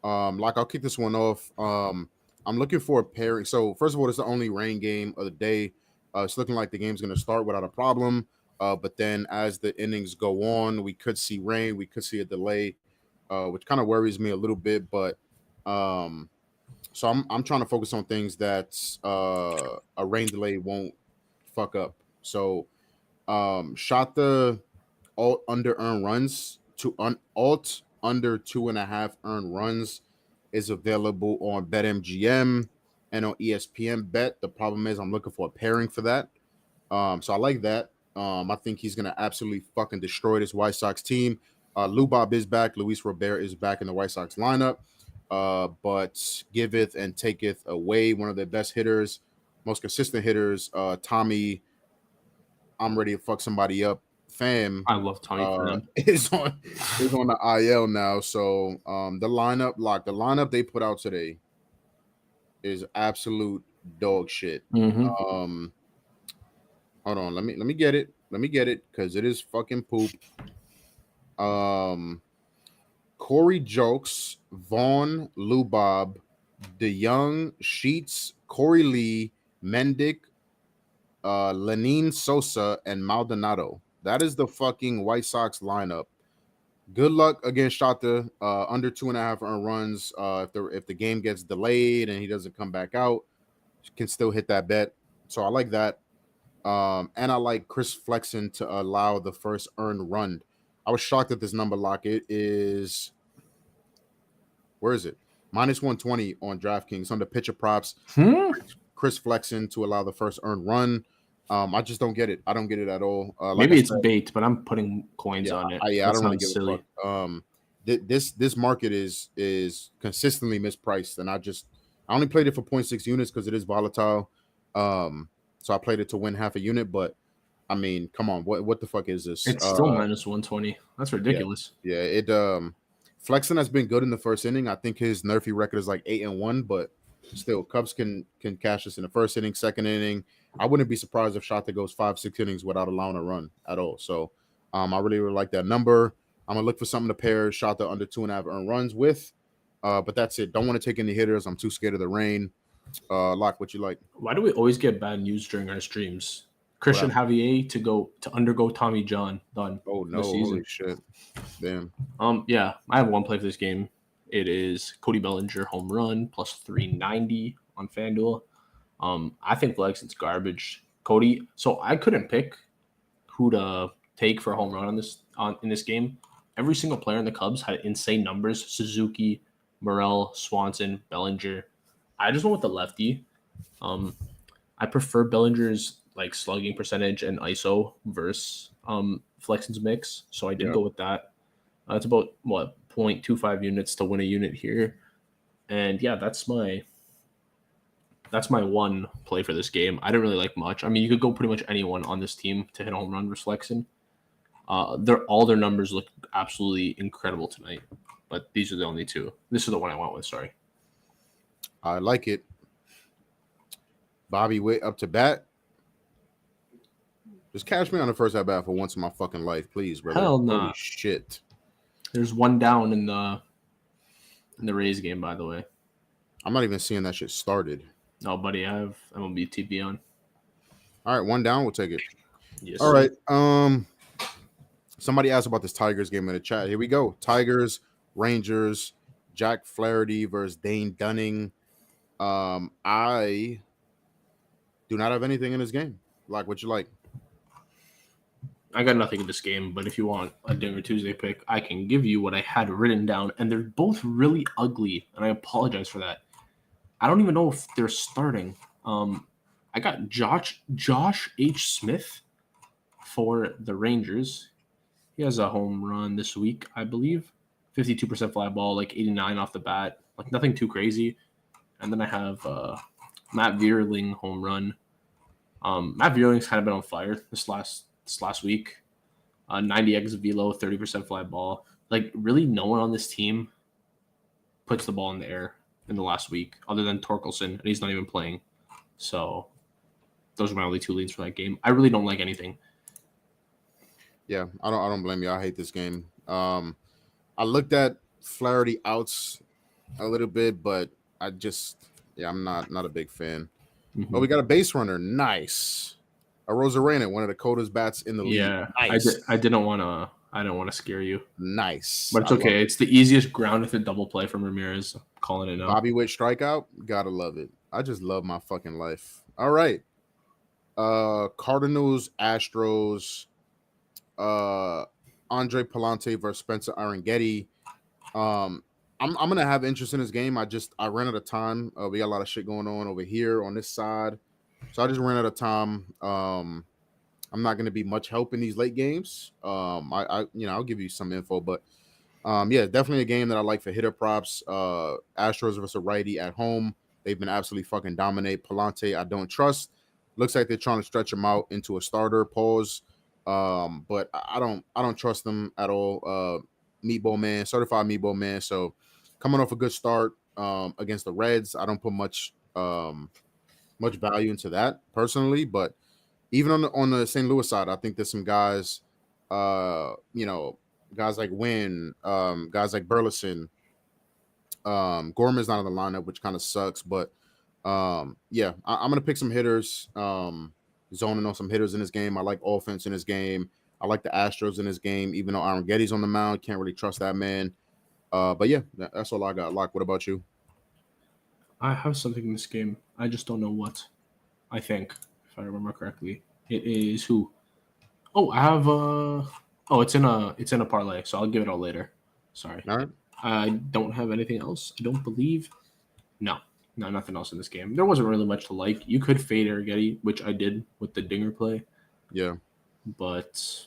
Like, I'll kick this one off. I'm looking for a pairing. So first of all, it's the only rain game of the day. It's looking like the game's going to start without a problem. But then as the innings go on, we could see rain. We could see a delay, which kind of worries me a little bit. But so I'm trying to focus on things that a rain delay won't fuck up. So shot the alt under earned runs to alt under 2.5 earned runs is available on BetMGM and on ESPN Bet. The problem is I'm looking for a pairing for that. So I like that. I think he's gonna absolutely fucking destroy this White Sox team. Lubob is back. Luis Robert is back in the White Sox lineup. But giveth and taketh away one of their best hitters, most consistent hitters. Tommy, I'm ready to fuck somebody up. Fam, I love Tommy Pham. is on the IL now. So the lineup they put out today is absolute dog shit. Hold on, let me get it because it is fucking poop. Corey Jokes, Vaughn, Lubob, DeYoung, Sheets, Corey Lee, Mendick, Lenine Sosa, and Maldonado. That is the fucking White Sox lineup. Good luck against Shota. Under 2.5 earned runs. If the game gets delayed and he doesn't come back out, can still hit that bet. So I like that. And I like Chris Flexen to allow the first earned run. I was shocked at this number, lock. It is, where is it? -120 on DraftKings on the pitcher props. Chris Flexen to allow the first earned run. I just don't get it. I don't get it at all. Maybe it's bait, but I'm putting coins on it. I don't really give a fuck. This market is consistently mispriced, and I only played it for 0.6 units because it is volatile. So I played it to win half a unit, but I mean, come on, what the fuck is this? It's still -120. That's ridiculous. Yeah. Flexen has been good in the first inning. I think his Nerfy record is like 8-1, but still, Cubs can cash this in the first inning, second inning. I wouldn't be surprised if Shota goes 5-6 innings without allowing a run at all. So I really like that number. I'm gonna look for something to pair Shota under 2.5 earned runs with. But that's it. Don't want to take any hitters. I'm too scared of the rain. Lock, what you like? Why do we always get bad news during our streams? Christian Javier to undergo Tommy John done. Oh no, holy shit. Damn. Yeah, I have one play for this game. It is Cody Bellinger home run plus 390 on FanDuel. I think Flexen's garbage. Cody, so I couldn't pick who to take for a home run in this game. Every single player in the Cubs had insane numbers. Suzuki, Morel, Swanson, Bellinger. I just went with the lefty. I prefer Bellinger's like slugging percentage and ISO versus Flexen's mix. So I did go with that. It's about 0.25 units to win a unit here. And yeah, that's my one play for this game. I didn't really like much. I mean, you could go pretty much anyone on this team to hit a home run versus Flexen. All their numbers look absolutely incredible tonight. But these are the only two. This is the one I went with, sorry. I like it. Bobby Witt up to bat. Just cash me on the first at bat for once in my fucking life, please, brother. Hell nah. Holy shit. There's one down in the Rays game, by the way. I'm not even seeing that shit started. No, buddy, I have MLB TV on. All right, one down, we'll take it. Yes. All right. Somebody asked about this Tigers game in the chat. Here we go. Tigers, Rangers, Jack Flaherty versus Dane Dunning. I do not have anything in this game. Like, what you like? I got nothing in this game, but if you want a Dinger Tuesday pick, I can give you what I had written down, and they're both really ugly, and I apologize for that. I don't even know if they're starting. I got Josh H. Smith for the Rangers. He has a home run this week, I believe. 52% fly ball, like 89 off the bat. Like nothing too crazy. And then I have Matt Vierling home run. Matt Vierling's kind of been on fire this last week. 90x velo, 30% fly ball. Like really no one on this team puts the ball in the air in the last week other than Torkelson, and he's not even playing. So those are my only two leads for that game. I really don't like anything. Yeah, I don't blame you. I hate this game. I looked at Flaherty outs a little bit, but I'm not a big fan. Mm-hmm. But we got a base runner. Nice. A Rosarena, one of the coldest bats in the league. Yeah, nice. I didn't want to scare you. Nice. But it's okay. It's the easiest ground with a double play from Ramirez. I'm calling it now. Bobby Witt strikeout. Gotta love it. I just love my fucking life. All right. Cardinals, Astros, Andre Palante versus Spencer Arangetti. I'm gonna have interest in this game. I ran out of time. We got a lot of shit going on over here on this side, so I just ran out of time. I'm not gonna be much help in these late games. I'll give you some info, but yeah, definitely a game that I like for hitter props. Astros versus a righty at home. They've been absolutely fucking dominate. Palante, I don't trust. Looks like they're trying to stretch him out into a starter. Pause. But I don't trust them at all. Certified meatball man. So coming off a good start against the Reds, I don't put much value into that personally. But even on the St. Louis side, I think there's some guys, guys like Wynn, guys like Burleson. Gorman's not on the lineup, which kind of sucks. But yeah, I'm gonna pick some hitters. Zoning on some hitters in this game. I like offense in this game. I like the Astros in this game, even though Arangetti's on the mound. Can't really trust that man. But yeah, that's all I got. Locke, what about you? I have something in this game. I just don't know what. I think, if I remember correctly, it is who? Oh, I have it's in a parlay, so I'll give it all later. Sorry. All right. I don't have anything else. I don't believe. No, nothing else in this game. There wasn't really much to like. You could fade Arangetti, which I did with the Dinger play. Yeah. But,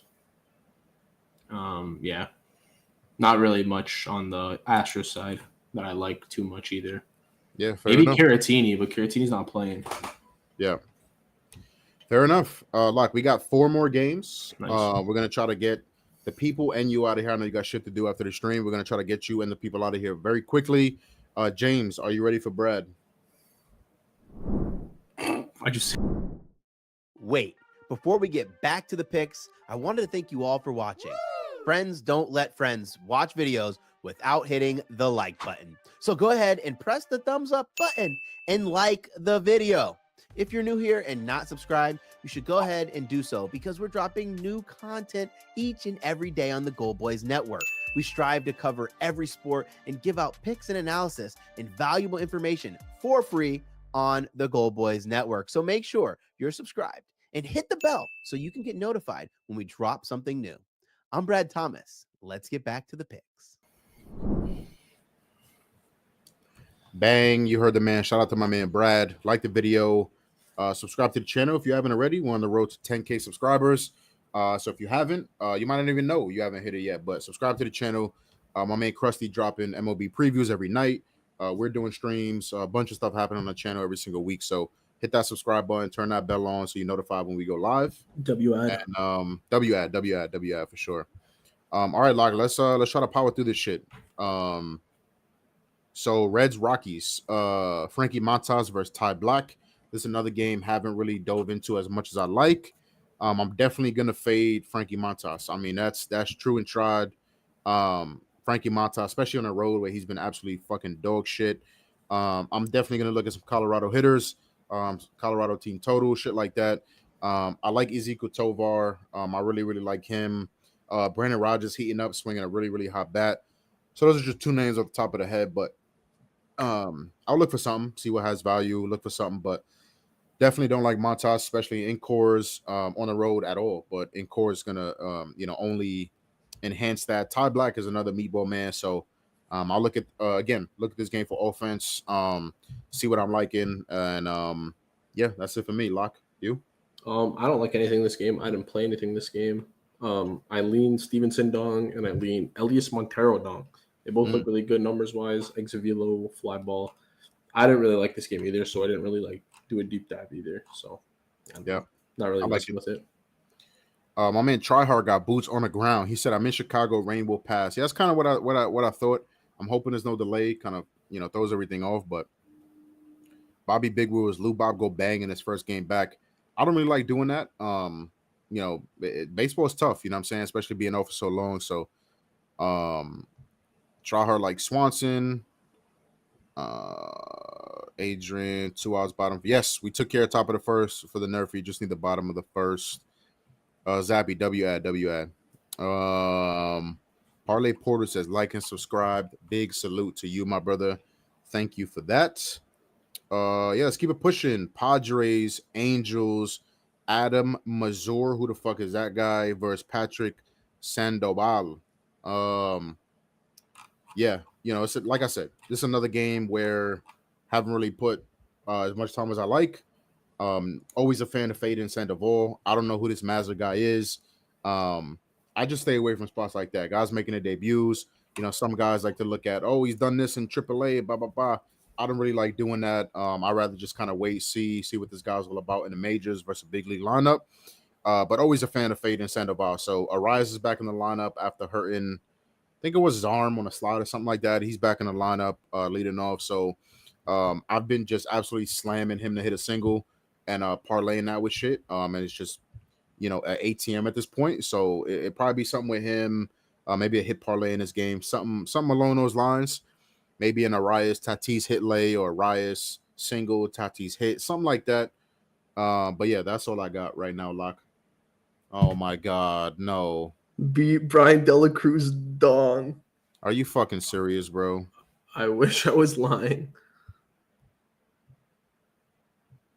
yeah, not really much on the Astros side that I like too much either. Yeah, fair maybe enough. Caratini, but Caratini's not playing. Yeah. Fair enough. Locke, we got 4 more games. Nice. We're going to try to get the people and you out of here. I know you got shit to do after the stream. We're going to try to get you and the people out of here very quickly. James, are you ready for Brad? Wait, before we get back to the picks, I wanted to thank you all for watching. Friends don't let friends watch videos without hitting the like button. So go ahead and press the thumbs up button and like the video. If you're new here and not subscribed, you should go ahead and do so because we're dropping new content each and every day on the GoldBoys Network. We strive to cover every sport and give out picks and analysis and valuable information for free on the GoldBoys Network. So make sure you're subscribed and hit the bell so you can get notified when we drop something new. I'm Brad Thomas. Let's get back to the picks. Bang, you heard the man. Shout out to my man Brad. Like the video. Subscribe to the channel if you haven't already. We're on the road to 10K subscribers. So if you haven't, you might not even know you haven't hit it yet, but subscribe to the channel. My man Krusty dropping MLB previews every night. We're doing streams, a bunch of stuff happening on the channel every single week. So hit that subscribe button, turn that bell on so you're notified when we go live. WAD. And WAD for sure. All right, Locke, let's try to power through this shit. So Reds Rockies, Frankie Montas versus Ty Black. This is another game haven't really dove into as much as I like. I'm definitely gonna fade Frankie Montas. I mean, that's true and tried. Frankie Montas, especially on the road where he's been absolutely fucking dog shit. I'm definitely gonna look at some Colorado hitters, Colorado team total, shit like that. I like Ezekiel Tovar. I really, really like him. Brandon Rogers heating up, swinging a really, really hot bat. So those are just 2 names off the top of the head, but I'll look for something, see what has value, look for something, but definitely don't like Montas, especially in cores on the road at all. But in core is gonna only enhance that. Ty Black is another meatball man, so I'll look at this game for offense, see what I'm liking, and yeah, that's it for me. Lock, you? I don't like anything in this game. I didn't play anything this game. I lean Stevenson Dong and I lean Elias Montero Dong. They both look really good numbers wise. Exavilo, fly ball. I didn't really like this game either, so I didn't really like do a deep dive either. So Yeah, not really messing with it. My man Tryhard got boots on the ground. He said, "I'm in Chicago. Rain will pass." Yeah, that's kind of what I thought. I'm hoping there's no delay. Kind of throws everything off. But Bobby Big Wheel is Lou Bob go bang in his first game back. I don't really like doing that. Baseball is tough. You know what I'm saying, especially being off for so long. So, Tryhard like Swanson. Adrian, 2 outs, bottom. Yes, we took care of top of the first for the nerf. You just need the bottom of the first. Zappy, W-ad. Parlay Porter says, like and subscribe. Big salute to you, my brother. Thank you for that. Yeah, let's keep it pushing. Padres, Angels, Adam Mazur. Who the fuck is that guy? Versus Patrick Sandoval. Yeah, it's like I said, this is another game where haven't really put as much time as I like. Always a fan of Fade Sandoval. I don't know who this Mazda guy is. I just stay away from spots like that. Guys making their debuts. Some guys like to look at, oh, he's done this in AAA, blah, blah, blah. I don't really like doing that. I'd rather just kind of wait, see what this guy's all about in the majors versus big league lineup. But always a fan of Fade Sandoval. So Arias is back in the lineup after hurting, I think it was his arm on a slide or something like that. He's back in the lineup leading off. So I've been just absolutely slamming him to hit a single and parlaying that with shit. And it's just, at ATM at this point. So it probably be something with him, maybe a hit parlay in this game, something along those lines. Maybe an Arias Tatis hit lay or Arias single Tatis hit, something like that. But yeah, that's all I got right now, Lock. Oh my God, no. Beat Brian Dela Cruz Dong. Are you fucking serious, bro? I wish I was lying.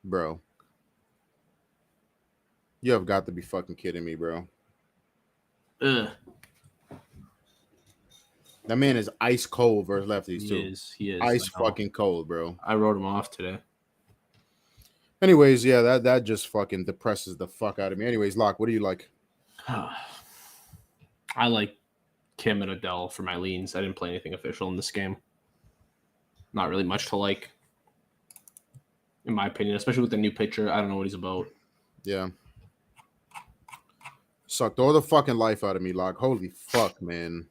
Bro. You have got to be fucking kidding me, bro. Ugh. That man is ice cold versus lefties, too. He is. Ice fucking cold, bro. I wrote him off today. Anyways, yeah, that just fucking depresses the fuck out of me. Anyways, Locke, what do you like? I like Kim and Adele for my leans. I didn't play anything official in this game. Not really much to like, in my opinion, especially with the new pitcher. I don't know what he's about. Yeah. Sucked all the fucking life out of me, Locke. Holy fuck, man.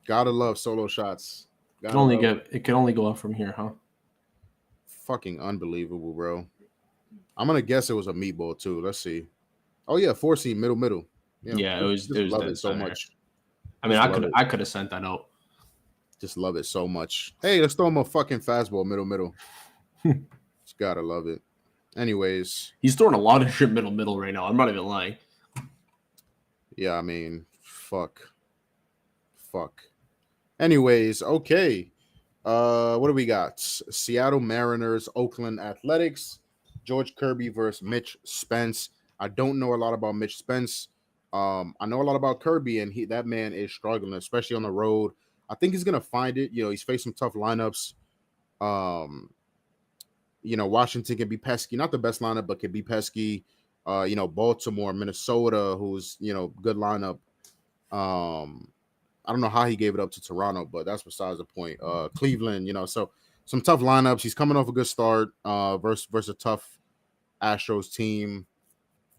Gotta love solo shots. It can only go up from here, huh? Fucking unbelievable, bro. I'm gonna guess it was a meatball too. Let's see. Oh yeah, 4-seam, middle. Yeah, it was love it so much. I mean, I could have sent that out. Just love it so much. Hey, let's throw him a fucking fastball, middle. Just gotta love it. Anyways, he's throwing a lot of shit middle right now. I'm not even lying. Yeah, I mean, fuck. Anyways, okay. What do we got? Seattle Mariners, Oakland Athletics, George Kirby versus Mitch Spence. I don't know a lot about Mitch Spence. I know a lot about Kirby, and that man is struggling, especially on the road. I think he's gonna find it. He's faced some tough lineups. Washington can be pesky, not the best lineup, but can be pesky. Baltimore, Minnesota, who's good lineup. I don't know how he gave it up to Toronto, but that's besides the point. Cleveland, so some tough lineups. He's coming off a good start versus a tough Astros team.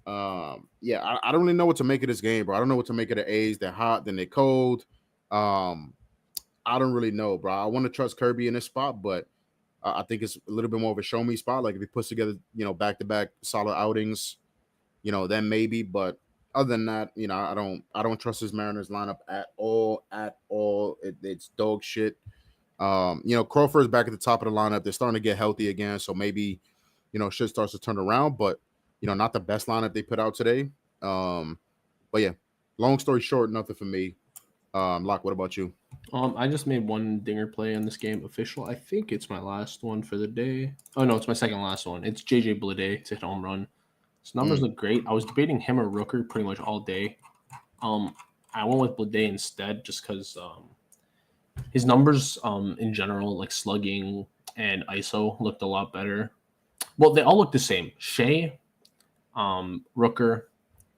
I don't really know what to make of this game, bro. I don't know what to make of the A's. They're hot, then they're cold. I don't really know, bro. I want to trust Kirby in this spot, but I think it's a little bit more of a show me spot. Like if he puts together, back-to-back solid outings, then maybe. But other than that, I don't trust this Mariners lineup at all. It's dog shit. Crawford's back at the top of the lineup. They're starting to get healthy again, so maybe shit starts to turn around. But not the best lineup they put out today. But yeah, long story short, nothing for me. Locke, what about you? I just made one dinger play in this game official. I think it's my last one for the day. Oh no, it's my second last one. It's JJ Bleday to hit home run. His numbers look great. I was debating him or Rooker pretty much all day. I went with Bleday instead just because his numbers in general, like slugging and ISO, looked a lot better. Well, they all look the same. Shea, Rooker,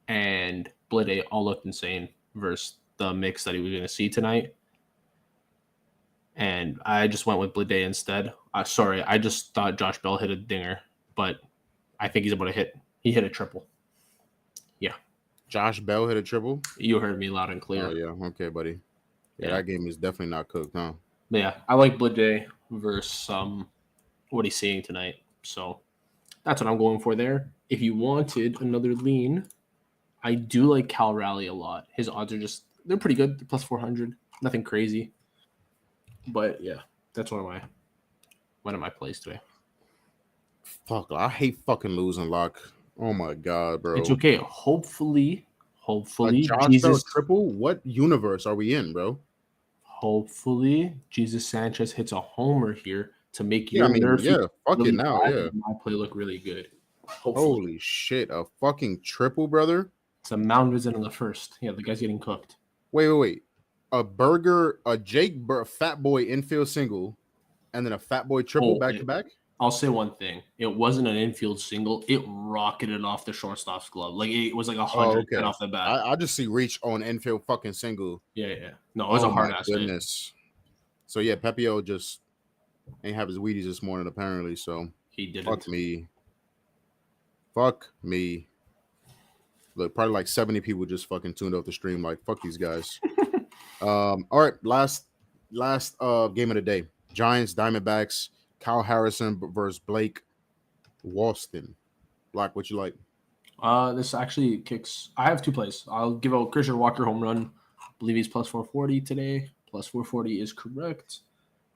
and Bleday all looked insane versus the mix that he was going to see tonight. And I just went with Bleday instead. Sorry, I just thought Josh Bell hit a dinger, but I think he's able to hit. He hit a triple. Yeah. Josh Bell hit a triple? You heard me loud and clear. Oh, yeah. Okay, buddy. Yeah, that game is definitely not cooked, huh? But yeah, I like Bleday versus what he's seeing tonight. So that's what I'm going for there. If you wanted another lean, I do like Cal Raleigh a lot. His odds are they're pretty good. They're plus 400. Nothing crazy. But yeah, that's one of my plays today. Fuck, I hate fucking losing, Locke. Oh my god, bro. It's okay. Hopefully, Josh Jesus Bell triple. What universe are we in, bro? Hopefully, Jesus Sanchez hits a homer here to make your nerf. Fuck it now. Yeah, my play look really good. Hopefully. Holy shit, a fucking triple, brother. It's a mound visit in the first. Yeah, the guy's getting cooked. Wait. A Fat Boy infield single, and then a Fat Boy triple back to back. I'll say one thing. It wasn't an infield single. It rocketed off the shortstop's glove. Like it was like 100 off the bat. I just see reach on infield fucking single. Yeah. No, it was a hard ass goodness. Hit. So yeah, Pepio just ain't have his Wheaties this morning apparently. So he didn't. Fuck me. Look, probably like 70 people just fucking tuned off the stream. Like fuck these guys. All right, last game of the day. Giants, Diamondbacks. Kyle Harrison versus Blake Walston. Black, what you like? This actually kicks. I have two plays. I'll give out Christian Walker home run. I believe he's plus 440 today. Plus 440 is correct.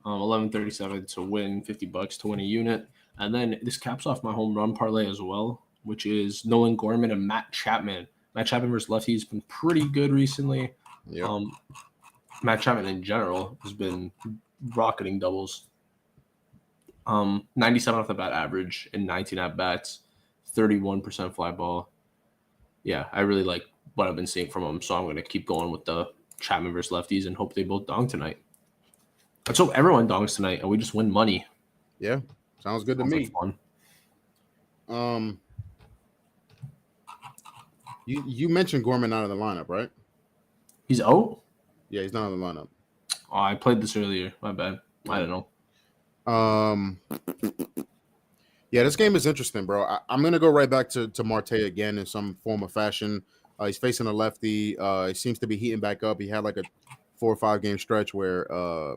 1137 to win $50 to win a unit. And then this caps off my home run parlay as well, which is Nolan Gorman and Matt Chapman. Matt Chapman versus lefty has been pretty good recently. Yep. Matt Chapman in general has been rocketing doubles. 97 off the bat average in 19 at bats, 31% fly ball. Yeah, I really like what I've been seeing from him, so I'm going to keep going with the Chapman versus lefties and hope they both dong tonight. Let's hope everyone dongs tonight and we just win money. Yeah, sounds good to me. Like fun. You mentioned Gorman out of the lineup, right? He's out? Yeah, he's not in the lineup. Oh, I played this earlier. My bad. I don't know. Yeah, this game is interesting, bro. I'm gonna go right back to Marte again in some form of fashion. He's facing a lefty. He seems to be heating back up. He had like a 4 or 5 game stretch where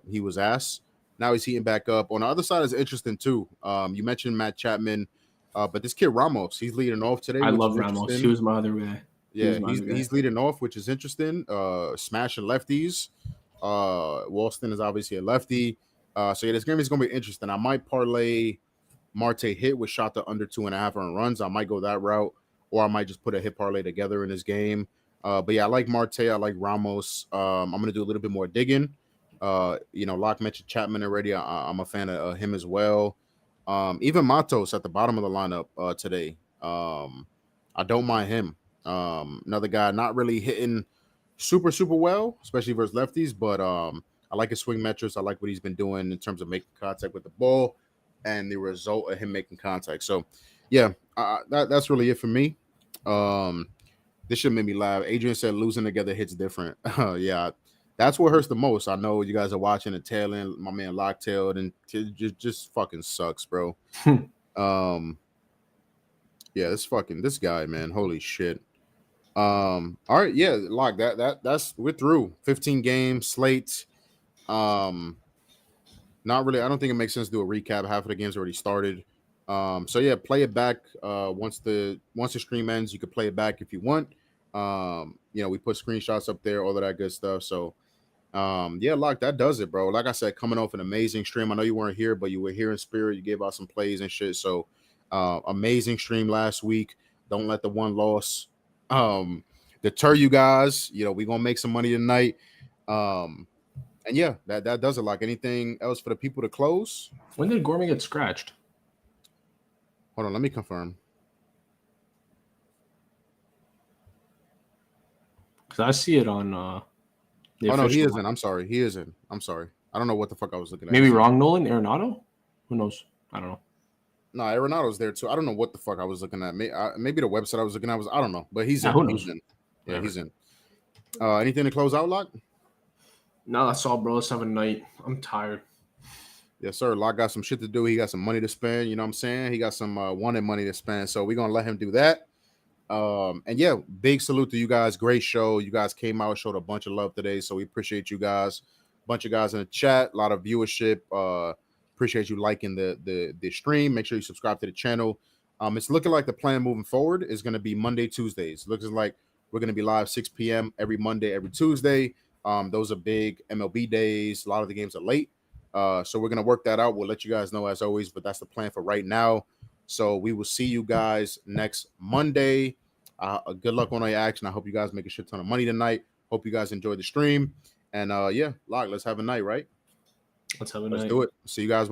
he was ass. Now he's heating back up. On the other side is interesting too. You mentioned Matt Chapman, but this kid Ramos, he's leading off today. I love Ramos. He was my other guy. Yeah, he's leading off, which is interesting. Smashing lefties. Walston is obviously a lefty. So yeah, this game is going to be interesting. I might parlay Marte hit with shot to under 2.5 earned runs. I might go that route, or I might just put a hit parlay together in this game. But yeah, I like Marte. I like Ramos. I'm going to do a little bit more digging. Locke mentioned Chapman already. I'm a fan of him as well. Even Matos at the bottom of the lineup today. I don't mind him. Another guy not really hitting super well, especially versus lefties, but I like his swing metrics. I like what he's been doing in terms of making contact with the ball and the result of him making contact. So, yeah, that's really it for me. This should make me laugh. Adrian said losing together hits different. Yeah, that's what hurts the most. I know you guys are watching and tailing my man Locktailed, and it just fucking sucks, bro. Yeah, this guy, man. Holy shit. All right, yeah, Lock, that's we're through 15 game slate. Not really. I don't think it makes sense to do a recap. Half of the games already started. So yeah, play it back. Once the stream ends, you can play it back if you want. We put screenshots up there, all of that good stuff. So yeah, Lock, that does it, bro. Like I said, coming off an amazing stream. I know you weren't here, but you were here in spirit. You gave out some plays and shit. So amazing stream last week. Don't let the one loss deter you guys. We're gonna make some money tonight. And yeah, that does it. Like, anything else for the people to close? When did Gorman get scratched? Hold on, let me confirm. Because I see it on oh no, he isn't. I'm sorry. He isn't. I'm sorry. I don't know what the fuck I was looking at. Maybe wrong, Nolan Arenado? Who knows? I don't know. No, Arenado's there too. I don't know what the fuck I was looking at. Maybe the website I was looking at was, I don't know, but he's in. Who knows? He's in. Yeah, he's in. Anything to close out, Lock? No, that's all, bro. Let's have a night. I'm tired. Yes, sir. Lock got some shit to do. He got some money to spend. You know what I'm saying? He got some wanted money to spend. So we're gonna let him do that. And yeah, big salute to you guys. Great show. You guys came out, showed a bunch of love today. So we appreciate you guys. Bunch of guys in the chat, a lot of viewership. Appreciate you liking the stream. Make sure you subscribe to the channel. It's looking like the plan moving forward is going to be Monday, Tuesdays. Looks like we're going to be live 6 p.m. every Monday, every Tuesday. Those are big MLB days. A lot of the games are late. So we're going to work that out. We'll let you guys know as always, but that's the plan for right now. So we will see you guys next Monday. Good luck on all your action. I hope you guys make a shit ton of money tonight. Hope you guys enjoy the stream. And yeah, Lock, let's have a night, right? Let's have a night. Let's do it. See you guys.